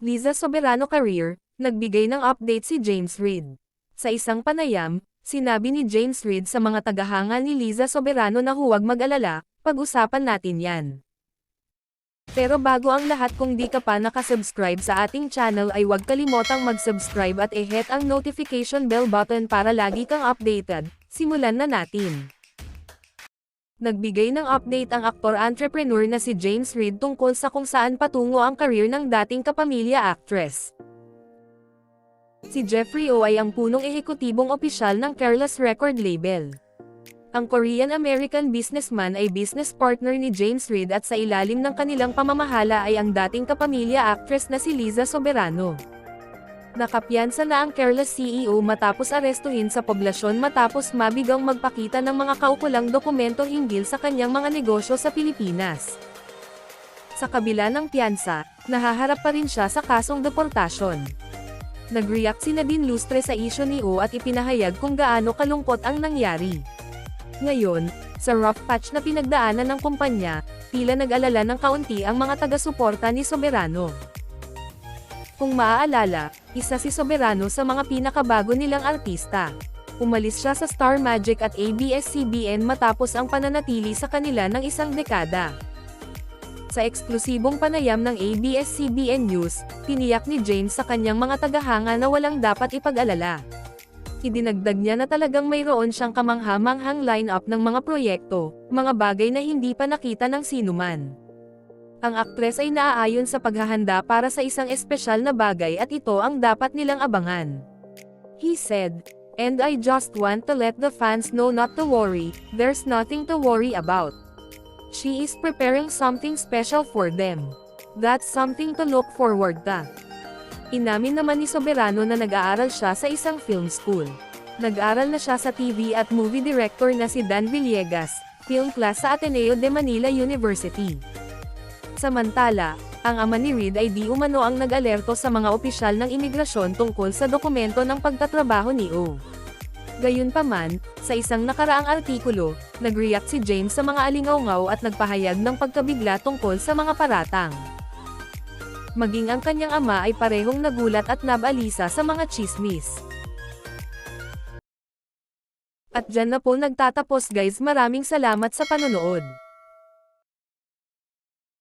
Liza Soberano career, nagbigay ng update si James Reid. Sa isang panayam, sinabi ni James Reid sa mga tagahanga ni Liza Soberano na huwag mag-alala, pag-usapan natin yan. Pero bago ang lahat, kung di ka pa nakasubscribe sa ating channel ay huwag kalimotang mag-subscribe at i-hit ang notification bell button para lagi kang updated. Simulan na natin. Nagbigay ng update ang aktor-entrepreneur na si James Reid tungkol sa kung saan patungo ang career ng dating kapamilya actress. Si Jeffrey Oh ay ang punong ehekutibong opisyal ng Careless Record label. Ang Korean-American businessman ay business partner ni James Reid at sa ilalim ng kanilang pamamahala ay ang dating kapamilya actress na si Liza Soberano. Nakapiyansa na ang Careless CEO matapos arestuhin sa poblasyon matapos mabigang magpakita ng mga kaukulang dokumento hinggil sa kanyang mga negosyo sa Pilipinas. Sa kabila ng piyansa, nahaharap pa rin siya sa kasong deportasyon. Nag-react si Nadine Lustre sa isyu ni Oh at ipinahayag kung gaano kalungkot ang nangyari. Ngayon, sa rough patch na pinagdaanan ng kumpanya, tila nag-alala ng kaunti ang mga taga-suporta ni Soberano. Kung maaalala, isa si Soberano sa mga pinakabago nilang artista. Umalis siya sa Star Magic at ABS-CBN matapos ang pananatili sa kanila ng isang dekada. Sa eksklusibong panayam ng ABS-CBN News, tiniyak ni James sa kanyang mga tagahanga na walang dapat ipag-alala. Idinagdag niya na talagang mayroon siyang kamangha-manghang line-up ng mga proyekto, mga bagay na hindi pa nakita ng sinuman. Ang aktres ay naaayon sa paghahanda para sa isang espesyal na bagay at ito ang dapat nilang abangan. He said, "And I just want to let the fans know not to worry, there's nothing to worry about. She is preparing something special for them. That's something to look forward to." Inamin naman ni Soberano na nag-aaral siya sa isang film school. Nag-aral na siya sa TV at movie director na si Dan Villegas, film class sa Ateneo de Manila University. Samantala, ang ama ni Reid ay di umano ang nag-alerto sa mga opisyal ng imigrasyon tungkol sa dokumento ng pagtatrabaho ni Oh. Gayunpaman, sa isang nakaraang artikulo, nag-react si James sa mga alingawngaw at nagpahayag ng pagkabigla tungkol sa mga paratang. Maging ang kanyang ama ay parehong nagulat at nabalisa sa mga tsismis. At dyan na po nagtatapos guys, maraming salamat sa panonood.